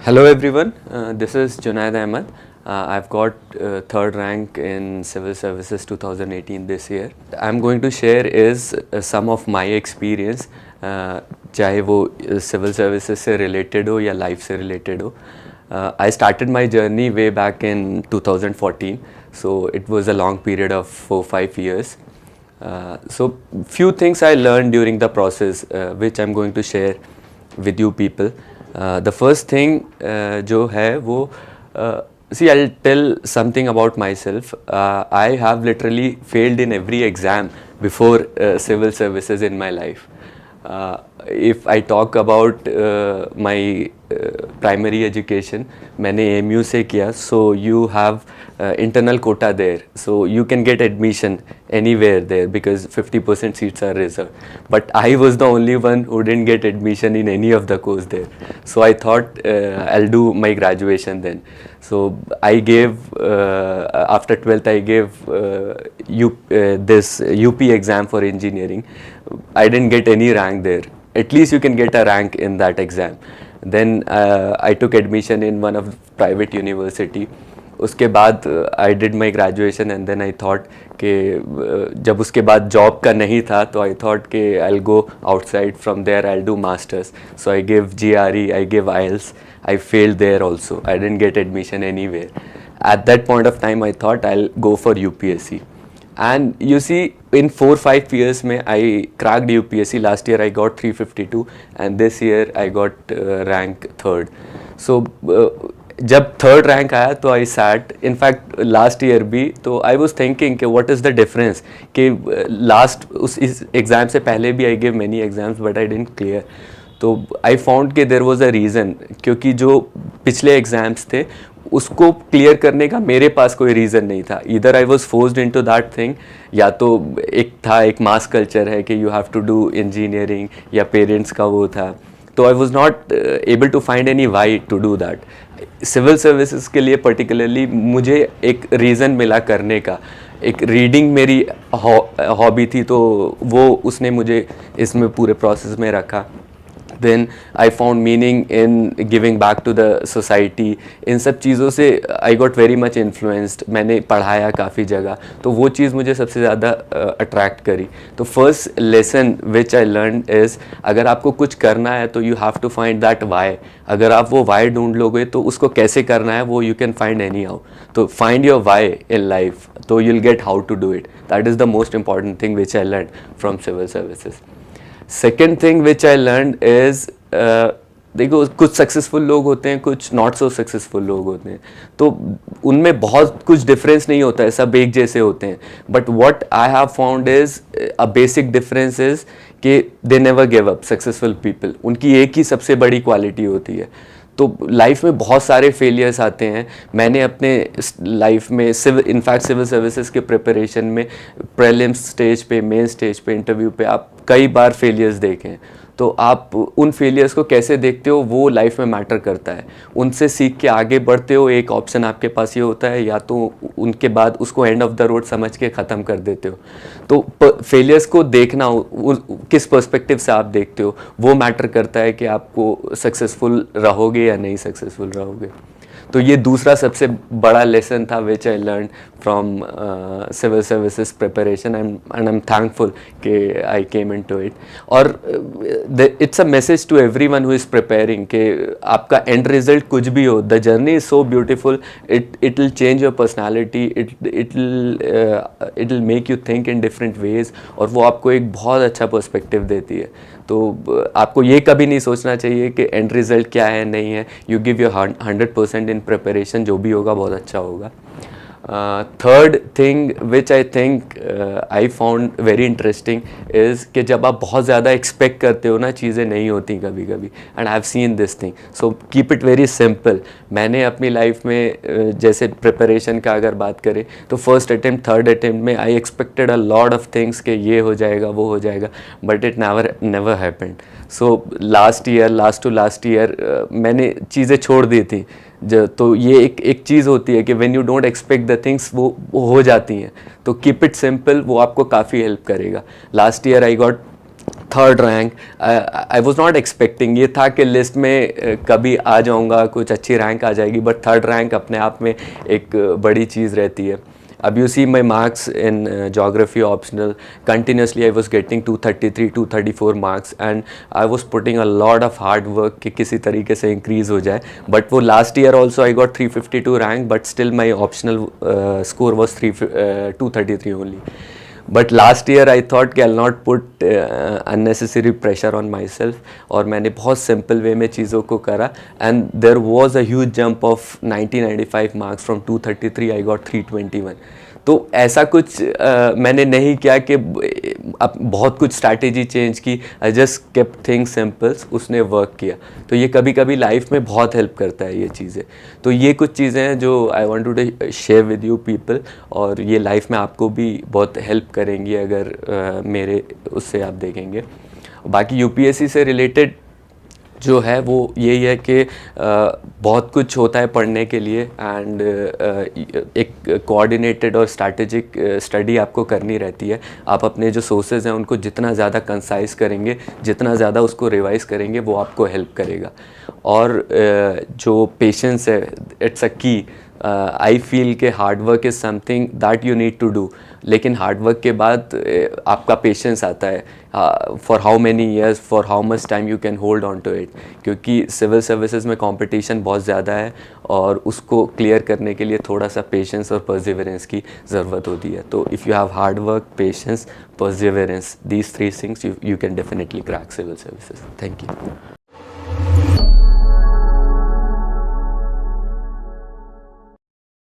Hello everyone, this is Junaid Ahmed. I've got third rank in Civil Services 2018 this year. I'm going to share is some of my experience, चाहे वो civil services से related हो या life से related हो. I started my journey way back in 2014, so it was a long period of 4-5 years. So few things I learned during the process, which I'm going to share with you people. The first thing जो है वो see, I'll tell something about myself. I have literally failed in every exam before civil services in my life. If I talk about my primary education, मैंने AMU से किया, so you have internal quota there, so you can get admission anywhere there because 50% seats are reserved. But I was the only one who didn't get admission in any of the course there. So I thought I'll do my graduation then. So I gave after 12th I gave this UP exam for engineering. I didn't get any rank there. At least you can get a rank in that exam. Then I took admission in one of private university. उसके बाद I did my graduation and then I thought कि जब उसके बाद job का नहीं था तो I thought कि I'll go outside, from there I'll do masters. So I gave GRE, I gave IELTS. I failed there also. I didn't get admission anywhere. At that point of time I thought I'll go for UPSC. And you see, in 4-5 years में I cracked UPSC. Last year I got 352 and this year I got rank third. So जब third rank आया तो I sat, in fact last year भी, तो I was thinking कि what is the difference कि last उस इस एग्ज़ाम से पहले भी I give many exams but I didn't clear. तो आई फाउंड कि देयर वाज अ रीज़न, क्योंकि जो पिछले एग्ज़ाम्स थे उसको क्लियर करने का मेरे पास कोई रीज़न नहीं था. Either I was forced into that thing, या तो एक मास कल्चर है कि you have to do engineering, या पेरेंट्स का वो था. तो I was not able to find any why to do that. Civil services के लिए पर्टिकुलरली मुझे एक रीज़न मिला करने का. एक रीडिंग मेरी हॉबी थी, तो वो उसने मुझे इसमें पूरे प्रोसेस में रखा. Then I found meaning in giving back to the society. इन सब चीज़ों से I got very much influenced. मैंने पढ़ाया काफ़ी जगह, तो वो चीज़ मुझे सबसे ज़्यादा अट्रैक्ट करी. तो first lesson which I learn is, अगर आपको कुछ करना है तो you have to find that why. अगर आप वो वाई ढूंढ लोगे तो उसको कैसे करना है वो you can find anyhow. तो find your why in life, तो you'll get how to do it. That is the most important thing which I learn from civil services. Second thing which I learn is, देखो कुछ successful लोग होते हैं, कुछ not so successful लोग होते हैं, तो उनमें बहुत कुछ डिफरेंस नहीं होता है, सब एक जैसे होते हैं. But what I have found is a basic difference is कि they never give up. Successful people, उनकी एक ही सबसे बड़ी क्वालिटी होती है. तो लाइफ में बहुत सारे फेलियर्स आते हैं. मैंने अपने लाइफ में इनफैक्ट सिविल सर्विसेज के प्रिपरेशन में प्रीलिम्स स्टेज पे, मेन स्टेज पे, इंटरव्यू पे आप कई बार फेलियर्स देखें. तो आप उन फेलियर्स को कैसे देखते हो वो लाइफ में मैटर करता है. उनसे सीख के आगे बढ़ते हो. एक ऑप्शन आपके पास ये होता है, या तो उनके बाद उसको एंड ऑफ द रोड समझ के ख़त्म कर देते हो. तो फेलियर्स को देखना, किस पर्सपेक्टिव से आप देखते हो, वो मैटर करता है कि आपको सक्सेसफुल रहोगे या नहीं सक्सेसफुल रहोगे. तो ये दूसरा सबसे बड़ा लेसन था which I learn from civil services preparation, and I am thankful कि आई केम इनटू इट. और it's a message to everyone who is preparing कि आपका एंड रिजल्ट कुछ भी हो, the journey is so beautiful. It will change your personality, it will make you think in different ways, और वो आपको एक बहुत अच्छा पर्सपेक्टिव देती है. तो आपको ये कभी नहीं सोचना चाहिए कि एंड रिज़ल्ट क्या है, नहीं है. You give your 100% in preparation, जो भी होगा बहुत अच्छा होगा. Third thing which I think I found very interesting is कि जब आप बहुत ज़्यादा एक्सपेक्ट करते हो ना, चीज़ें नहीं होती कभी कभी. And I have seen this thing, so keep it very simple. मैंने अपनी लाइफ में जैसे प्रिपरेशन का अगर बात करें तो फर्स्ट अटेम्प्ट, थर्ड अटेम्प्ट में I expected a lot of things कि ये हो जाएगा, वो हो जाएगा, but it never happened. So last to last year मैंने चीज़ें छोड़ दी थी. तो ये एक चीज़ होती है कि when you don't expect the things वो हो जाती हैं. तो कीप इट सिंपल, वो आपको काफ़ी हेल्प करेगा. Last year I got third rank, I was not expecting, ये था कि लिस्ट में कभी आ जाऊंगा, कुछ अच्छी रैंक आ जाएगी, बट थर्ड रैंक अपने आप में एक बड़ी चीज़ रहती है. अब you see my marks in geography optional, continuously I was getting 233 234 marks, and I was putting a lot of hard work कि किसी तरीके से इंक्रीज़ हो जाए. बट वो last year also I got 352 rank, but still my optional score was 233 only. But last year I thought कि I not put unnecessary pressure on myself, और मैंने बहुत सिंपल वे में चीज़ों को करा, and there was a huge jump of 90-95 marks. From 233 I got 321. तो ऐसा कुछ मैंने नहीं किया कि अब बहुत कुछ स्ट्रैटेजी चेंज की, I just kept things symbols, उसने वर्क किया. तो ये कभी कभी लाइफ में बहुत हेल्प करता है ये चीज़ें. तो ये कुछ चीज़ें हैं जो I want to share with you people, और ये लाइफ में आपको भी बहुत हेल्प करेंगी अगर मेरे उससे आप देखेंगे. बाकी यूपीएससी से रिलेटेड जो है वो यही है कि बहुत कुछ होता है पढ़ने के लिए, एंड एक कोऑर्डिनेटेड और स्ट्रैटेजिक स्टडी आपको करनी रहती है. आप अपने जो सोर्सेज हैं उनको जितना ज़्यादा कंसाइज करेंगे, जितना ज़्यादा उसको रिवाइज करेंगे, वो आपको हेल्प करेगा. और जो पेशेंस है, it's a key. I feel कि hard work is something that you need to do, लेकिन हार्ड वर्क के बाद आपका पेशेंस आता है. For how many years, for how much time you can hold on to it, क्योंकि civil services में competition बहुत ज़्यादा है, और उसको क्लियर करने के लिए थोड़ा सा पेशेंस और परसिवरेंस की ज़रूरत होती है. तो if you have hard work, patience, perseverance, these three things, you can definitely crack civil services. Thank you.